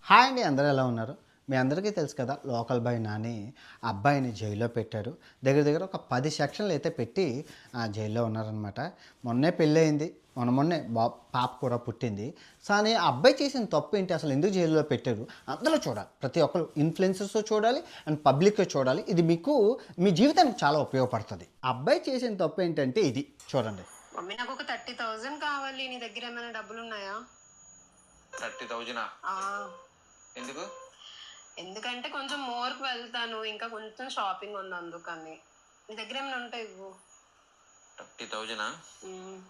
Hi అండి, అందరూ ఎలా ఉన్నారు? మీ అందరికీ తెలుసు కదా, లోకల్ బాయ్ నాని అబ్బాయిని జైల్లో పెట్టారు. దగ్గర దగ్గర ఒక 10 సెక్షన్లు అయితే పెట్టి జైల్లో ఉన్నారనమాట. మొన్నే పెళ్ళయింది, మొన్నే పాప కూడా పుట్టింది. కానీ ఆ అబ్బాయి చేసిన తప్పు ఏంటి, అసలు ఎందుకు జైల్లో పెట్టారు? అందులో చూడాలి, ప్రతి ఒక్కరు ఇన్ఫ్లుయెన్సర్స్ చూడాలి అండ్ పబ్లిక్ చూడాలి. ఇది మీకు మీ జీవితానికి చాలా ఉపయోగపడుతుంది. ఆ అబ్బాయి చేసిన తప్పు ఏంటంటే ఇది చూడండి. మమ్మీ నాకు ఒక 30,000 కావాలి. నీ దగ్గర ఏమైనా డబ్బులు ఉన్నాయా? 30,000 ఆ, ఎందుకు? ఎందుకంటే కొంచెం మోర్కి వెళ్తాను, ఇంకా కొంచెం షాపింగ్ ఉంది అందుకని. నీ దగ్గర ఏమైనా ఉంటాయి ఇవ్వు. 30,000 ఉమ్,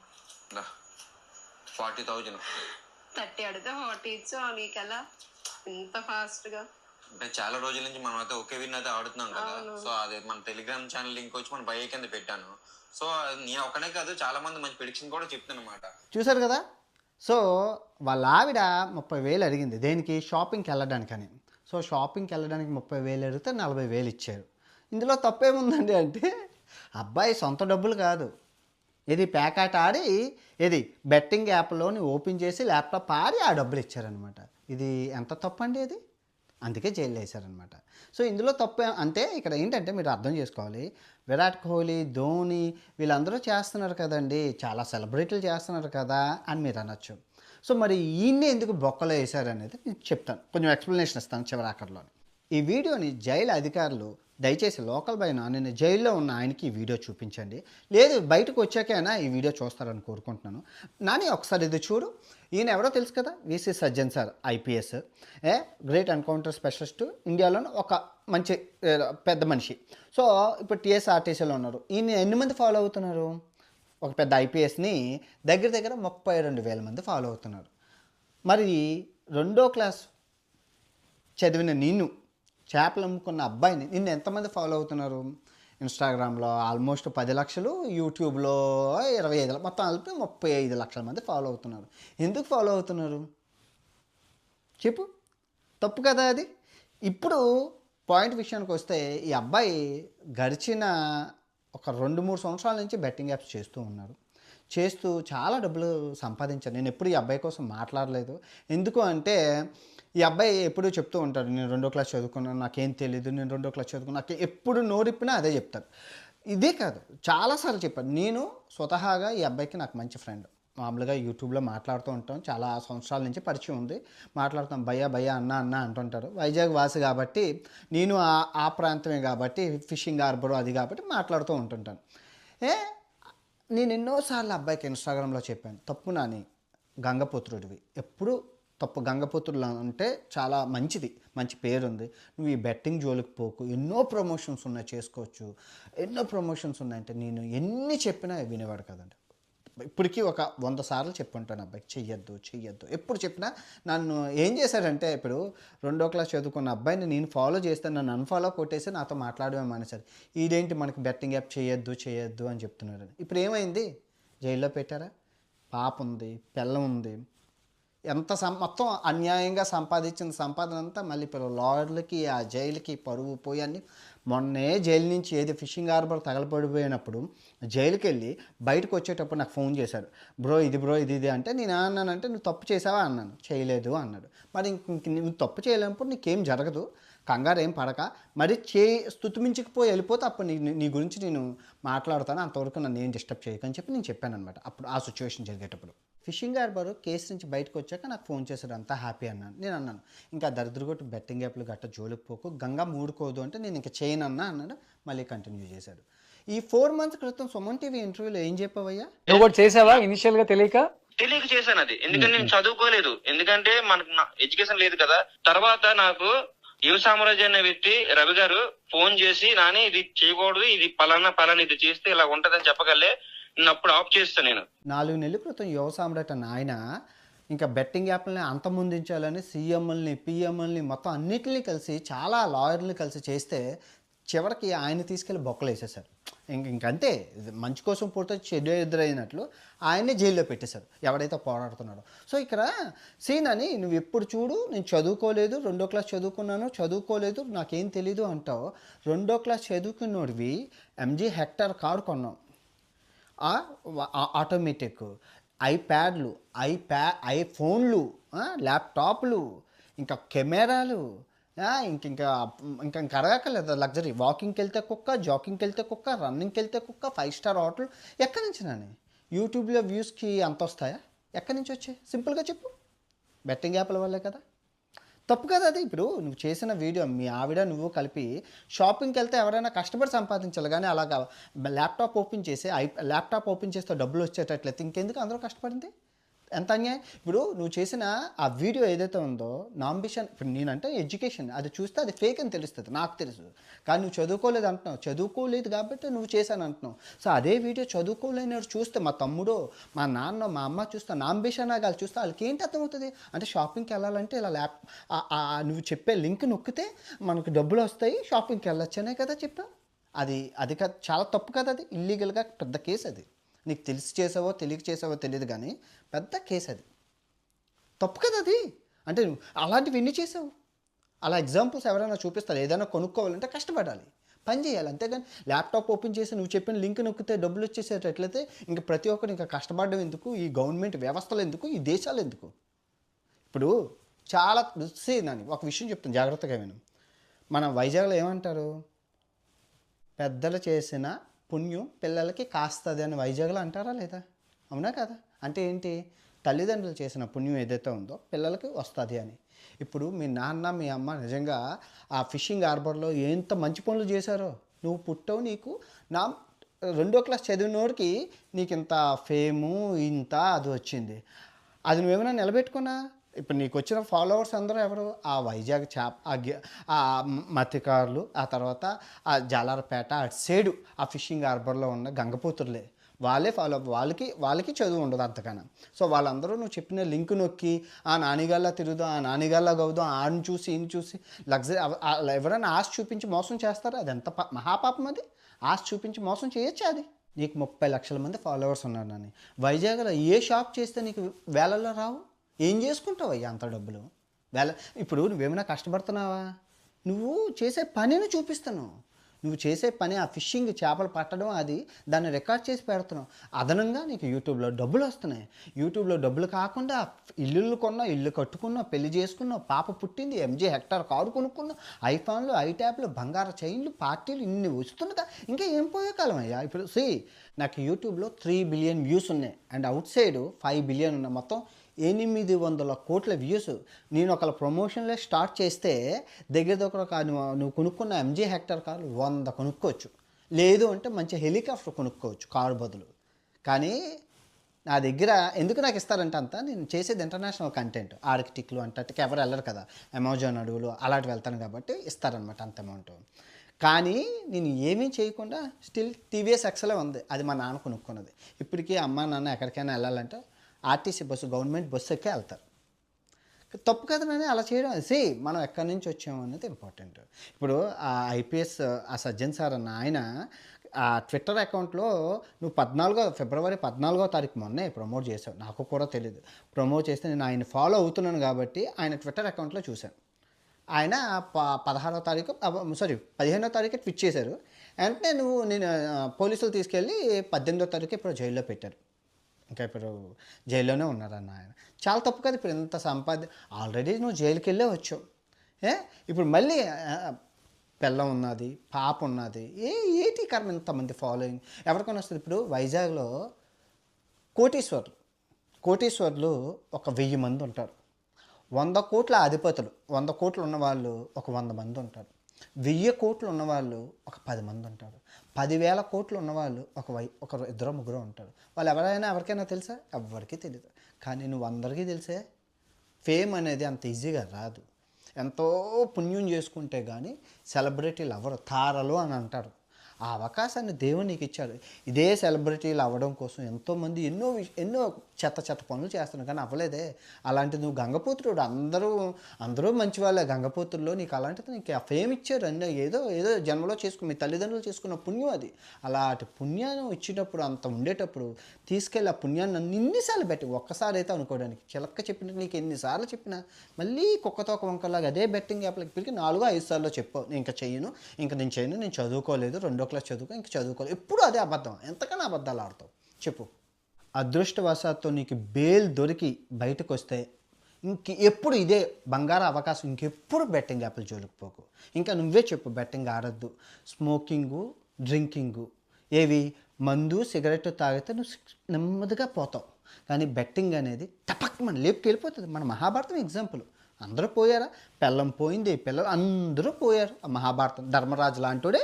40,000 30 అడిగితే 40 ఇచ్చు. నీకెలా ఇంత ఫాస్ట్ గా? అంటే చాలా రోజుల నుంచి మనం అయితే ఒకే విన్ అయితే ఆడుతున్నాం కదా. అవును. సో అది మన టెలిగ్రామ్ ఛానల్ లింక్ వచ్చి మన బై కింద పెట్టాను. సో నేను ఒకనే కాదు, చాలా మంది మంచి ప్రిడిక్షన్ కూడా చెప్తాను అనమాట. చూసారు కదా. సో వాళ్ళ ఆవిడ 30,000 అడిగింది, దేనికి? షాపింగ్కి వెళ్ళడానికని. సో షాపింగ్కి వెళ్ళడానికి 30,000 అడిగితే 40,000 ఇచ్చారు. ఇందులో తప్పేముందండి అంటే, అబ్బాయి సొంత డబ్బులు కాదు, ఇది ప్యాకెట్ ఆడి, ఇది బెట్టింగ్ యాప్లోని ఓపెన్ చేసి ల్యాప్టాప్ ఆడి ఆ డబ్బులు ఇచ్చారనమాట. ఇది ఎంత తప్పండి ఇది? అందుకే జైల్లో వేశారనమాట. సో ఇందులో తప్పు అంటే ఇక్కడ ఏంటంటే మీరు అర్థం చేసుకోవాలి, విరాట్ కోహ్లీ, ధోని వీళ్ళందరూ చేస్తున్నారు కదండి, చాలా సెలబ్రిటీలు చేస్తున్నారు కదా అని మీరు అనొచ్చు. సో మరి ఈయన్ని ఎందుకు బొక్కలో వేశారనేది నేను చెప్తాను, కొంచెం ఎక్స్ప్లెనేషన్ ఇస్తాను చివరి ఆఖరిలో. ఈ వీడియోని జైలు అధికారులు దయచేసి లోకల్ బాయ్ నాని జైల్లో ఉన్న ఆయనకి ఈ వీడియో చూపించండి, లేదు బయటకు వచ్చాకైనా ఈ వీడియో చూస్తారని కోరుకుంటున్నాను. నాని ఒకసారి ఇది చూడు. ఈయన ఎవరో తెలుసు కదా, VC Sajjan sir, IPS, great encounter specialist, ఇండియాలోనే ఒక మంచి పెద్ద మనిషి. సో ఇప్పుడు టీఎస్ఆర్టీసీలో ఉన్నారు. ఈయన ఎన్ని మంది ఫాలో అవుతున్నారు? ఒక పెద్ద ఐపీఎస్ని దగ్గర దగ్గర 32,000 మంది ఫాలో అవుతున్నారు. మరి 2వ క్లాస్ చదివిన నేను, చేపలు అమ్ముకున్న అబ్బాయిని నిన్ను ఎంతమంది ఫాలో అవుతున్నారు? ఇన్స్టాగ్రామ్లో ఆల్మోస్ట్ 10 లక్షలు, యూట్యూబ్లో 25 మొత్తం కలిపి 35 లక్షల మంది ఫాలో అవుతున్నారు. ఎందుకు ఫాలో అవుతున్నారు చెప్పు? తప్పు కదా అది. ఇప్పుడు పాయింట్ విషయానికి వస్తే, ఈ అబ్బాయి గడిచిన ఒక 2-3 సంవత్సరాల నుంచి బెట్టింగ్ యాప్స్ చేస్తూ ఉన్నారు. చేస్తూ చాలా డబ్బులు సంపాదించారు. నేను ఎప్పుడు ఈ అబ్బాయి కోసం మాట్లాడలేదు. ఎందుకు అంటే, ఈ అబ్బాయి ఎప్పుడూ చెప్తూ ఉంటాడు, నేను 2వ క్లాస్ చదువుకున్నాను, నాకేం తెలీదు, నేను 2వ క్లాస్ చదువుకున్నాను, నాకు ఎప్పుడు నోరిప్పినా అదే చెప్తాడు. ఇదే కాదు, చాలాసార్లు చెప్పాను. నేను స్వతహాగా ఈ అబ్బాయికి నాకు మంచి ఫ్రెండ్, మామూలుగా యూట్యూబ్లో మాట్లాడుతూ ఉంటాం, చాలా సంవత్సరాల నుంచి పరిచయం ఉంది, మాట్లాడుతాం. భయ్యా భయ్యా అన్న అన్న అంటుంటారు. వైజాగ్ వాసి కాబట్టి, నేను ఆ ప్రాంతమే కాబట్టి, ఫిషింగ్ హార్బర్ అది కాబట్టి మాట్లాడుతూ ఉంటుంటాను. నేను ఎన్నోసార్లు అబ్బాయికి ఇన్స్టాగ్రామ్లో చెప్పాను, తప్పు నాని, గంగపుత్రుడివి, ఎప్పుడు తప్పు. గంగపుత్రులు అంటే చాలా మంచిది, మంచి పేరుంది, నువ్వు ఈ బెట్టింగ్ జోలికి పోకు, ఎన్నో ప్రమోషన్స్ ఉన్నాయి, చేసుకోవచ్చు, ఎన్నో ప్రమోషన్స్ ఉన్నాయంటే నేను ఎన్ని చెప్పినా వినేవాడు కదండి. ఇప్పటికీ ఒక 100 సార్లు చెప్పుంటాను అబ్బాయికి, చెయ్యొద్దు చెయ్యొద్దు. ఎప్పుడు చెప్పినా నన్ను ఏం చేశాడంటే, ఇప్పుడు 2వ క్లాస్ చదువుకున్న అబ్బాయిని నేను ఫాలో చేస్తే నన్ను అన్ఫాలో కొట్టేసి నాతో మాట్లాడమే మానేశారు. ఇదేంటి మనకి బెట్టింగ్ యాప్ చేయొద్దు చేయొద్దు అని చెప్తున్నాడు. ఇప్పుడు ఏమైంది? జైల్లో పెట్టారా? పాప ఉంది, పిల్లం ఉంది, ఎంత మొత్తం అన్యాయంగా సంపాదించిన సంపాదన అంతా మళ్ళీ ఇప్పుడు లాయర్లకి, ఆ జైలుకి పరువు పోయి అన్ని. మొన్నే జైలు నుంచి ఏది ఫిషింగ్ హార్బర్ తగలపడిపోయినప్పుడు జైలుకి వెళ్ళి బయటకు వచ్చేటప్పుడు నాకు ఫోన్ చేశాడు, బ్రో ఇది ఇది అంటే, నేను అన్నానంటే, నువ్వు తప్పు చేసావా అన్నాను. చేయలేదు అన్నాడు. మరి నువ్వు తప్పు చేయలేనప్పుడు నీకేం జరగదు, కంగారు ఏం పడక, మరి స్తుతిమించకపోయి వెళ్ళిపోతే అప్పుడు నీ గురించి నేను మాట్లాడతాను, అంతవరకు నన్ను ఏం డిస్టర్బ్ చేయకని చెప్పి నేను చెప్పాను అనమాట. అప్పుడు ఆ సిచ్యువేషన్ జరిగేటప్పుడు ఫిషింగ్ హార్బర్ కేసు నుంచి బయటకు వచ్చాక నాకు ఫోన్ చేశాడు, అంతా హ్యాపీ అన్నాను. నేను అన్నాను, ఇంకా దరిద్రగొట్టు బెట్టింగ్ యాప్లు గట్ట జోలికి పోకు, గంగా మూడుకోదు అంటే, నేను ఇంకా చేయను అన్నాడు. మళ్ళీ కంటిన్యూ చేశాడు. ఈ 4 మంత్స్ క్రితం సుమన్ టీవీ ఇంటర్వ్యూలో ఏం చెప్పావయ్యా? నువ్వు కూడా చేసావా ఇనిషియల్ గా తెలియక? తెలియక చేశాను అది. ఎందుకంటే నేను చదువుకోలేదు, ఎందుకంటే మనకు ఎడ్యుకేషన్ లేదు కదా. తర్వాత నాకు యువ సామ్రాజ్య అనే వ్యక్తి రవి గారు ఫోన్ చేసి, నాని ఇది చేయకూడదు, ఇది పలానా ఇది చేస్తే ఇలా ఉంటదని చెప్పగలే, నేను అప్పుడు ఆఫ్ చేస్తాను. నేను 4 నెలల క్రితం యువ సామ్రాట్ అన్న ఆయన ఇంకా బెట్టింగ్ యాప్లని అంతమొందించాలని సీఎంఎల్ని, పిఎంఎల్ని మొత్తం అన్నిటిని కలిసి, చాలా లాయర్ని కలిసి చేస్తే చివరికి ఆయన తీసుకెళ్ళి బొక్కలు వేసేశారు. ఇంకంతే, మంచి కోసం పూర్తి చెడు ఎదురైనట్లు ఆయన్ని జైల్లో పెట్టేశారు, ఎవడైతే పోరాడుతున్నాడో. సో ఇక్కడ సీన్ అని, నువ్వు ఎప్పుడు చూడు నేను చదువుకోలేదు, 2వ క్లాస్ చదువుకోలేదు, నాకేం తెలీదు అంటావు. 2వ క్లాస్ చదువుకున్నోడివి ఎంజీ హెక్టర్ కారు కొన్నావు, ఆటోమేటిక్ ఐప్యాడ్లు, ఐఫోన్లు, ల్యాప్టాప్లు, ఇంకా కెమెరాలు, ఇంక ఇంకా అడగక్కర్లేదు లగ్జరీ. వాకింగ్కి వెళ్తే కుక్క, జాకింగ్కి వెళ్తే కుక్క, రన్నింగ్కి వెళ్తే కుక్క, 5 స్టార్ హోటల్. ఎక్కడి నుంచి నాని యూట్యూబ్లో వ్యూస్కి అంత వస్తాయా? ఎక్కడి నుంచి వచ్చాయి? సింపుల్గా చెప్పు. బెట్టింగ్ యాప్ల వల్లే కదా. తప్పు కదా అది. ఇప్పుడు నువ్వు చేసిన వీడియో మీ ఆవిడ నువ్వు కలిపి షాపింగ్కి వెళ్తే ఎవరైనా కష్టపడి సంపాదించాలి, కానీ అలాగా ల్యాప్టాప్ ఓపెన్ చేస్తే డబ్బులు వచ్చేటట్లయితే ఇంకెందుకు అందరూ కష్టపడింది? ఎంత అన్యాయం. ఇప్పుడు నువ్వు చేసిన ఆ వీడియో ఏదైతే ఉందో నా అంబిషన్, ఇప్పుడు నేనంటే ఎడ్యుకేషన్, అది చూస్తే అది ఫేక్ అని తెలుస్తుంది, నాకు తెలుసు. కానీ నువ్వు చదువుకోలేదు అంటున్నావు, చదువుకోలేదు కాబట్టి నువ్వు చేశాను అంటున్నావు. సో అదే వీడియో చదువుకోలేని చూస్తే, మా తమ్ముడో మా నాన్న మా అమ్మ చూస్తే, నా అంబిషన్ వాళ్ళు చూస్తే వాళ్ళకి ఏంటి అర్థమవుతుంది అంటే షాపింగ్కి వెళ్ళాలంటే ఇలా నువ్వు చెప్పే లింక్ నొక్కితే మనకు డబ్బులు వస్తాయి, షాపింగ్కి వెళ్ళొచ్చనే కదా చెప్పావు. అది చాలా తప్పు కదా. అది ఇల్లీగల్గా పెద్ద కేసు. అది నీకు తెలిసి చేసావో తెలియక చేసావో తెలియదు, కానీ పెద్ద కేసు. అది తప్పు కదా అది. అంటే అలాంటివి ఎన్ని చేసావు? అలా ఎగ్జాంపుల్స్ ఎవరైనా చూపిస్తారు. ఏదైనా కొనుక్కోవాలంటే కష్టపడాలి, పని చేయాలి, అంతేగాని ల్యాప్టాప్ ఓపెన్ చేసి నువ్వు చెప్పిన లింక్ నొక్కితే డబ్బులు వచ్చేసేటట్లయితే ఇంకా ప్రతి ఒక్కరు ఇంకా కష్టపడడం ఎందుకు? ఈ గవర్నమెంట్ వ్యవస్థలు ఎందుకు? ఈ దేశాలు ఎందుకు? ఇప్పుడు చాలా నాని ఒక విషయం చెప్తాను, జాగ్రత్తగా విను. మన వైజాగ్లో ఏమంటారు, పెద్దలు చేసిన పుణ్యం పిల్లలకి కాస్తుంది అని వైజాగ్లో అంటారా లేదా? అవునా కదా? అంటే ఏంటి? తల్లిదండ్రులు చేసిన పుణ్యం ఏదైతే ఉందో పిల్లలకి వస్తుంది అని. ఇప్పుడు మీ నాన్న మీ అమ్మ నిజంగా ఆ ఫిషింగ్ హార్బర్లో ఎంత మంచి పనులు చేశారో. నువ్వు పుట్టవు, నీకు 2వ క్లాస్ చదివినోడికి నీకు ఇంత ఫేము ఇంత అది వచ్చింది. అది నువ్వేమైనా నిలబెట్టుకున్నా? ఇప్పుడు నీకు వచ్చిన ఫాలోవర్స్ అందరూ ఎవరు? ఆ వైజాగ్ ఆ మత్స్యకారులు, ఆ తర్వాత ఆ జాలారపేట అటు సైడు ఆ ఫిషింగ్ హార్బర్లో ఉన్న గంగపోతుర్లే. వాళ్ళే ఫాలో అప్. వాళ్ళకి చదువు ఉండదు అంతకన్నా. సో వాళ్ళందరూ నువ్వు చెప్పిన లింక్ నొక్కి ఆ నానిగాల్లా తిరుగుదాం, ఆ నానిగాల్లా గౌదాం, ఆడిని చూసి ఈయన చూసి లగ్జరీ ఎవరైనా ఆశ చూపించి మోసం చేస్తారా? అది ఎంత మహాపాపం అది. ఆశ చూపించి మోసం చేయొచ్చు. అది నీకు 30 లక్షల మంది ఫాలోవర్స్ ఉన్నారు నాని. వైజాగ్లో ఏ షాప్ చేస్తే నీకు వేలల్లో రావు? ఏం చేసుకుంటావు అయ్యా అంత డబ్బులు? ఇప్పుడు నువ్వేమైనా కష్టపడుతున్నావా? నువ్వు చేసే పనిని చూపిస్తాను. నువ్వు చేసే పని ఆ ఫిషింగ్, చేపలు పట్టడం, అది దాన్ని రికార్డ్ చేసి పెడుతున్నావు. అదనంగా నీకు యూట్యూబ్లో డబ్బులు వస్తున్నాయి. యూట్యూబ్లో డబ్బులు కాకుండా ఇల్లు కొన్నావు, ఇల్లు కట్టుకున్నావు, పెళ్లి చేసుకున్నావు, పాప పుట్టింది, MG హెక్టార్ కారు కొనుక్కున్నావు, ఐఫోన్లు, ఐట్యాప్లు, బంగారు చైన్లు, పార్టీలు ఇన్ని వస్తుందా? ఇంకా ఏం పోయే కాలం అయ్యా. ఇప్పుడు నాకు యూట్యూబ్లో 3 బిలియన్ వ్యూస్ ఉన్నాయి, అండ్ అవుట్ సైడ్ 5 బిలియన్ ఉన్నాయి. మొత్తం 800 కోట్ల వ్యూస్. నేను ఒకళ్ళ ప్రమోషన్లే స్టార్ట్ చేస్తే దగ్గర నువ్వు కొనుక్కున్న MG హెక్టార్ కార్లు 100 కొనుక్కోవచ్చు. లేదు అంటే మంచి హెలికాప్టర్ కొనుక్కోవచ్చు కారు బదులు. కానీ నా దగ్గర ఎందుకు నాకు ఇస్తారంటే అంతా నేను చేసేది ఇంటర్నేషనల్ కంటెంట్. ఆర్కిటిక్లు అంతటికి ఎవరు వెళ్ళరు కదా, అమెజాన్ అడవులు అలాంటివి వెళ్తాను కాబట్టి ఇస్తారనమాట అంత అమౌంట్. కానీ నేను ఏమీ చేయకుండా స్టిల్ TVS ఎక్సలే ఉంది, అది మా నాన్న కొనుక్కున్నది. ఇప్పటికీ అమ్మ నాన్న ఎక్కడికైనా వెళ్ళాలంటే ఆర్టీసీ బస్సు, గవర్నమెంట్ బస్సు ఎక్కే వెళ్తారు. తప్పు కదా నాని అలా చేయడం. మనం ఎక్కడి నుంచి వచ్చాము అనేది ఇంపార్టెంట్. ఇప్పుడు ఆ IPS ఆ సజ్జన్ సార్ అన్న ఆయన ఆ ట్విట్టర్ అకౌంట్లో నువ్వు ఫిబ్రవరి 14వ తారీఖు మొన్నే ప్రమోట్ చేశావు. నాకు కూడా తెలియదు. ప్రమోట్ చేస్తే నేను ఆయన ఫాలో అవుతున్నాను కాబట్టి ఆయన ట్విట్టర్ అకౌంట్లో చూశాను. ఆయన 15వ తారీఖు ట్వీట్ చేశారు. వెంటనే నేను పోలీసులు తీసుకెళ్ళి 18వ తారీఖు ఇప్పుడు జైల్లో పెట్టారు. ఇంకా ఇప్పుడు జైల్లోనే ఉన్నారన్న ఆయన. చాలా తప్పు కదా. ఇప్పుడు ఎంత ఆల్రెడీ నువ్వు జైలుకి వెళ్ళే వచ్చావు. ఇప్పుడు మళ్ళీ పిల్లం ఉన్నది, పాప ఉన్నది, ఏటి కర్మ ఇంతమంది ఫాలోయింగ్ ఎవరికైనా వస్తుంది? ఇప్పుడు వైజాగ్లో కోటీశ్వర్లు ఒక 1000 మంది ఉంటారు. 100 కోట్ల అధిపతులు, 100 కోట్లు ఉన్నవాళ్ళు ఒక 100 మంది ఉంటారు. 1000 కోట్లు ఉన్నవాళ్ళు ఒక 10 మంది ఉంటారు. 10,000 కోట్లు ఉన్నవాళ్ళు ఒక 2-3 ఉంటారు. వాళ్ళు ఎవరికైనా తెలుసా? ఎవరికీ తెలియదు. కానీ నువ్వు అందరికీ తెలిసే. ఫేమ్ అనేది అంత ఈజీగా రాదు. ఎంతో పుణ్యం చేసుకుంటే కానీ సెలబ్రిటీలు అవ్వరు, తారలు అని అంటారు. ఆ అవకాశాన్ని దేవుడు నీకు ఇచ్చాడు. ఇదే సెలబ్రిటీలు అవ్వడం కోసం ఎంతోమంది ఎన్నో చెత్త పనులు చేస్తున్నారు, కానీ అవ్వలేదే. అలాంటిది నువ్వు గంగపుత్రుడు, అందరూ మంచి వాళ్ళే గంగపుత్రుల్లో. నీకు అలాంటిది నీకు ఆ ఫేమ్ ఇచ్చారు అన్నీ. ఏదో జన్మలో మీ తల్లిదండ్రులు చేసుకున్న పుణ్యం అది. అలాంటి పుణ్యాన్ని ఇచ్చినప్పుడు, అంత ఉండేటప్పుడు తీసుకెళ్ళి ఆ పుణ్యాన్ని ఎన్నిసార్లు పెట్టి, ఒక్కసారి అయితే అనుకోవడానికి చిలక్క చెప్పినట్టు నీకు ఎన్నిసార్లు చెప్పినా మళ్ళీ కుక్కతోక వంకలాగా అదే బెట్టింగ్ యాప్లకి ఇప్పటికి 4-5 సార్లు చెప్పావు నేను చేయను, నేను చదువుకోలేదు, 2వ క్లాస్ చదువుకోలేదు. ఎప్పుడు అదే అబద్ధం. ఎంతకన్నా అబద్ధాలు ఆడతావు చెప్పు. అదృష్టవశాత్తు నీకు బెయిల్ దొరికి బయటకు వస్తే ఎప్పుడు ఇదే బంగారు అవకాశం, ఇంకెప్పుడు బెట్టింగ్ యాప్లు జోలికి పోకు. ఇంకా నువ్వే చెప్పు, బెట్టింగ్ ఆడద్దు. స్మోకింగు, డ్రింకింగు, ఏవి మందు సిగరెట్ తాగితే నువ్వు నెమ్మదిగా పోతావు. కానీ బెట్టింగ్ అనేది టపక్మని లేపుకెళ్ళిపోతుంది. మన మహాభారతం ఎగ్జాంపుల్. అందరూ పోయారా? పెళ్ళం పోయింది, పిల్లలు అందరూ పోయారు. ఆ మహాభారతం ధర్మరాజు లాంటివాడే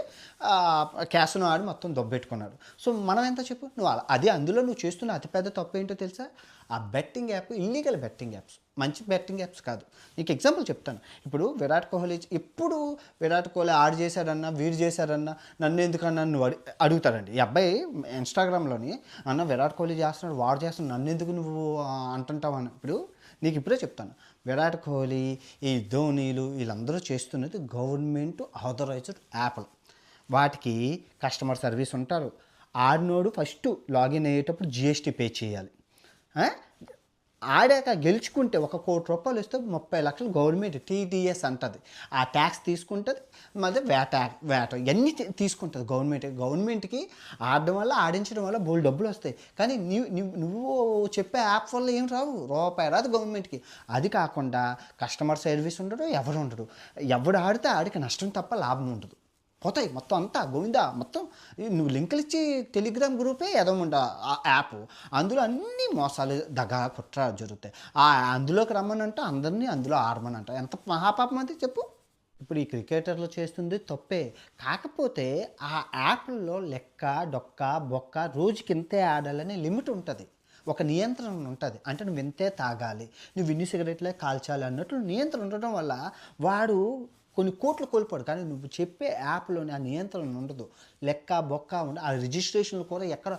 క్యాసును ఆడి మొత్తం దొబ్బెట్టుకున్నాడు. సో మనం ఎంత చెప్పు, నువ్వు అది అందులో నువ్వు చేస్తున్న అతిపెద్ద తప్పు ఏంటో తెలుసా? ఆ betting app, illegal betting apps, మంచి బెట్టింగ్ యాప్స్ కాదు. నీకు ఎగ్జాంపుల్ చెప్తాను. ఇప్పుడు విరాట్ కోహ్లీ, ఎప్పుడు విరాట్ కోహ్లీ ఆడు చేశాడన్నా వీడు చేశాడన్నా నన్ను ఎందుకన్నా నువ్వు అడుగుతాడండి. ఈ అబ్బాయి ఇన్స్టాగ్రామ్లోని అన్న విరాట్ కోహ్లీ చేస్తున్నాడు, వాడు చేస్తున్నాడు, నన్ను ఎందుకు నువ్వు అంటుంటావు అని. ఇప్పుడు నీకు ఇప్పుడే చెప్తాను, విరాట్ కోహ్లీ, ఈ ధోనీలు వీళ్ళందరూ చేస్తున్నది గవర్నమెంట్ ఆథరైజ్డ్ యాప్లు. వాటికి కస్టమర్ సర్వీస్ ఉంటారు. ఆడినోడు ఫస్ట్ లాగిన్ అయ్యేటప్పుడు GST పే చేయాలి. ఆడాక గెలుచుకుంటే 1 కోటి రూపాయలు ఇస్తే 30 లక్షలు గవర్నమెంట్ TDS అంటుంది. ఆ ట్యాక్స్ తీసుకుంటుంది, మళ్ళీ వేట ఇవన్నీ తీసుకుంటుంది గవర్నమెంట్కి. ఆడడం వల్ల, ఆడించడం వల్ల బోల్ డబ్బులు వస్తాయి. కానీ నువ్వు చెప్పే యాప్ వల్ల ఏం రావు, రూపాయి రాదు గవర్నమెంట్కి. అది కాకుండా కస్టమర్ సర్వీస్ ఉండడు, ఎవరు ఉండడు. ఎవడు ఆడితే ఆడికి నష్టం తప్ప లాభం ఉండదు. పోతాయి మొత్తం అంతా గోవిందా. మొత్తం నువ్వు లింకులు ఇచ్చి టెలిగ్రామ్ గ్రూపే ఎదముండ ఆ యాప్, అందులో అన్ని మోసాలు, దగా, కుట్ర జరుగుతాయి. అందులోకి రమ్మనంట అందరినీ అందులో ఆడమనంట. ఎంత మహాపాపం అంటే చెప్పు. ఇప్పుడు ఈ క్రికెటర్లు చేస్తుంది తప్పే. కాకపోతే ఆ యాప్లలో లెక్క, డొక్క, బొక్క, రోజుకి ఇంతే ఆడాలనే లిమిట్ ఉంటుంది, ఒక నియంత్రణ ఉంటుంది. అంటే నువ్వు ఇంతే తాగాలి, నువ్వు ఇన్ని సిగరెట్లే కాల్చాలి అన్నట్లు నియంత్రణ ఉండడం వల్ల వాడు కొన్ని కోట్లు కోల్పోడు. కానీ నువ్వు చెప్పే యాప్లోని ఆ నియంత్రణ ఉండదు, లెక్క బొక్క ఉండదు. ఆ రిజిస్ట్రేషన్లు కూడా ఎక్కడ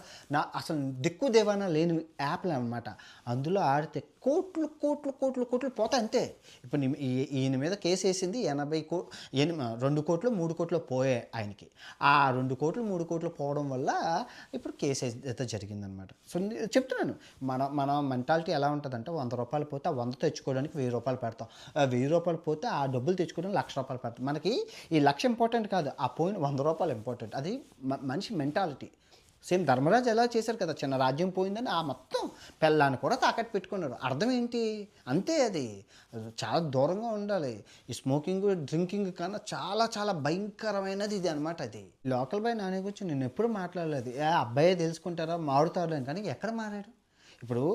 అసలు దిక్కు దేవానా లేని యాప్లు అనమాట. అందులో ఆడితే కోట్లు కోట్లు కోట్లు కోట్లు పోతాయి అంతే. ఇప్పుడు ఈయన మీద కేసు వేసింది 2 కోట్లు 3 కోట్లు పోయాయి ఆయనకి. ఆ 2 కోట్లు 3 కోట్లు పోవడం వల్ల ఇప్పుడు కేసు అయితే జరిగిందనమాట. సో చెప్తున్నాను, మన మెంటాలిటీ ఎలా ఉంటుందంటే 100 రూపాయలు పోతే ఆ 100 తెచ్చుకోవడానికి 1000 రూపాయలు పెడతాం. 1000 రూపాయలు పోతే ఆ డబ్బులు తెచ్చుకోవడానికి 1,00,000 రూపాయలు పెడతాం. మనకి ఈ 1,00,000 ఇంపార్టెంట్ కాదు, ఆ పోయిన 100 రూపాయలు ఇంపార్టెంట్. అది మనిషి మెంటాలిటీ. సేమ్ ధర్మరాజు ఎలా చేశారు కదా, చిన్న రాజ్యం పోయిందని ఆ మొత్తం పెళ్ళాన్ని కూడా తాకట్టు పెట్టుకున్నారు. అర్థం ఏంటి? అంతే. అది చాలా దూరంగా ఉండాలి. ఈ స్మోకింగ్, డ్రింకింగ్ కన్నా చాలా చాలా భయంకరమైనది ఇది అనమాట. అది లోకల్ బాయ్ నాని గురించి నేను ఎప్పుడు మాట్లాడలేదు. అబ్బాయే తెలుసుకుంటారా మారుతాడు అని. కానీ ఎక్కడ మారాడు? ఇప్పుడు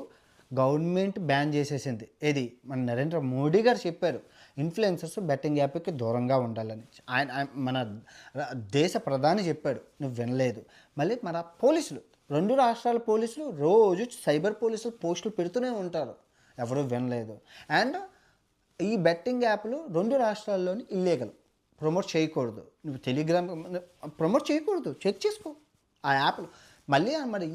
గవర్నమెంట్ బ్యాన్ చేసేసింది. ఏది మన నరేంద్ర మోడీ గారు చెప్పారు, ఇన్ఫ్లుయెన్సర్స్ బెట్టింగ్ యాప్కి దూరంగా ఉండాలని. ఆయన మన దేశ ప్రధాని చెప్పాడు, నువ్వు వినలేదు. మళ్ళీ మన పోలీసులు, 2 రాష్ట్రాల పోలీసులు రోజు సైబర్ పోలీసులు పోస్టులు పెడుతూనే ఉంటారు, ఎవరు వినలేదు. అండ్ ఈ బెట్టింగ్ యాప్లు 2 రాష్ట్రాల్లోని ఇల్లీగల్, ప్రమోట్ చేయకూడదు. నువ్వు టెలిగ్రామ్ ప్రమోట్ చేయకూడదు, చెక్ చేసుకో ఆ యాప్లు. మళ్ళీ మరి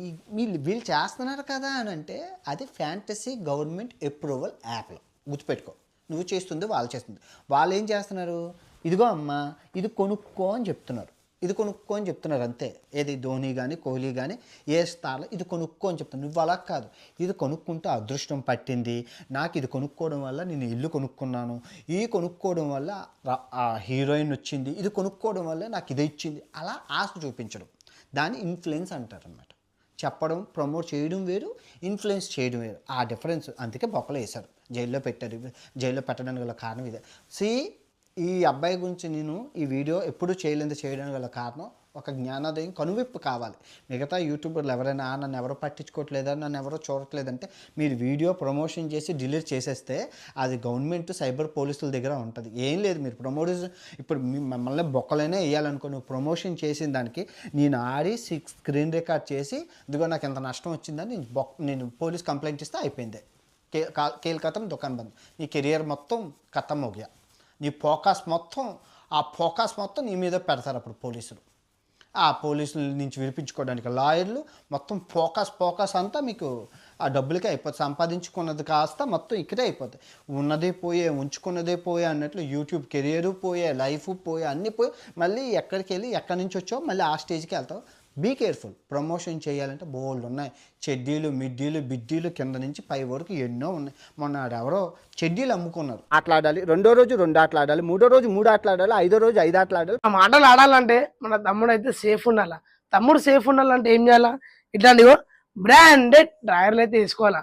వీళ్ళు చేస్తున్నారు కదా అని అంటే అది ఫ్యాంటసీ గవర్నమెంట్ అప్రూవల్ యాప్లు. గుర్తుపెట్టుకో, నువ్వు చేస్తుంది వాళ్ళు చేస్తుంది. వాళ్ళు ఏం చేస్తున్నారు? ఇదిగో అమ్మా ఇది కొనుక్కో అని చెప్తున్నారు, ఇది కొనుక్కో అని చెప్తున్నారు అంతే. ఏది ధోని కానీ కోహ్లీ కానీ ఏ స్థాయిలో ఇది కొనుక్కో అని చెప్తున్నారు. నువ్వు అలా కాదు, ఇది కొనుక్కుంటే అదృష్టం పట్టింది, నాకు ఇది కొనుక్కోవడం వల్ల నేను ఇల్లు కొనుక్కున్నాను, ఈ కొనుక్కోవడం వల్ల ఆ హీరోయిన్ వచ్చింది, ఇది కొనుక్కోవడం వల్ల నాకు ఇది ఇచ్చింది, అలా ఆశ చూపించడం. దాన్ని ఇన్ఫ్లుయెన్స్ అంటారు అన్నమాట. చెప్పడం, ప్రమోట్ చేయడం వేరు, ఇన్ఫ్లుయెన్స్ చేయడం వేరు. ఆ డిఫరెన్స్. అందుకే బొక్కలు వేశారు, జైల్లో పెట్టారు. జైల్లో పెట్టడానికి గల కారణం ఇదే. ఈ అబ్బాయి గురించి నేను ఈ వీడియో ఎప్పుడు చేయడానికి గల కారణం ఒక జ్ఞానోదయం, కనువిప్పు కావాలి. మిగతా యూట్యూబర్లు ఎవరైనా నన్ను ఎవరో పట్టించుకోవట్లేదా, నన్ను ఎవరో చూడట్లేదంటే మీరు వీడియో ప్రమోషన్ చేసి డిలీట్ చేసేస్తే అది గవర్నమెంట్ సైబర్ పోలీసుల దగ్గర ఉంటుంది. ఏం లేదు, మీరు ప్రమోషన్ ఇప్పుడు మమ్మల్ని బొక్కలైనా వేయాలనుకో, నువ్వు ప్రమోషన్ చేసిన దానికి నేను ఆడి స్క్రీన్ రికార్డ్ చేసి ఇదిగో నాకు ఎంత నష్టం వచ్చిందని నేను పోలీస్ కంప్లైంట్ ఇస్తే అయిపోయింది. కేల్ కథం దుకాన్ బంద్. నీ కెరియర్ మొత్తం ఖతం మోగ్యా. నీ ఫోకస్ మొత్తం నీ మీద పెడతారు అప్పుడు పోలీసులు. ఆ పోలీసుల నుంచి విడిపించుకోవడానికి లాయర్లు, మొత్తం ఫోకస్ అంతా మీకు ఆ డబ్బులకే అయిపోతుంది. సంపాదించుకున్నది కాస్త మొత్తం ఇక్కడే అయిపోతాయి. ఉన్నదే పోయే, ఉంచుకున్నదే పోయే అన్నట్లు యూట్యూబ్ కెరియరు పోయే, లైఫ్ పోయే, అన్నీ పోయి మళ్ళీ ఎక్కడికి వెళ్ళి ఎక్కడి నుంచి వచ్చావు మళ్ళీ ఆ స్టేజ్కి వెళ్తావు. Be careful. ప్రమోషన్ చేయాలంటే బోల్డ్ ఉన్నాయి. చెడ్డీలు, మిడ్డీలు, బిడ్డీలు కింద నుంచి పై వరకు ఎన్నో ఉన్నాయి. మొన్న ఎవరో చెడ్డీలు అమ్ముకున్నారు. ఆటలాడాలి, 2వ రోజు 2 ఆటలు ఆడాలి, 3వ రోజు 3 ఆటలు ఆడాలి, 5వ రోజు 5 ఆటలు ఆడాలి. ఆ ఆటలు ఆడాలంటే మన తమ్ముడు అయితే సేఫ్ ఉండాలా. తమ్ముడు సేఫ్ ఉండాలంటే ఏం చేయాలా? ఇట్లాంటివో బ్రాండెడ్ డ్రైవర్లు అయితే వేసుకోవాలా.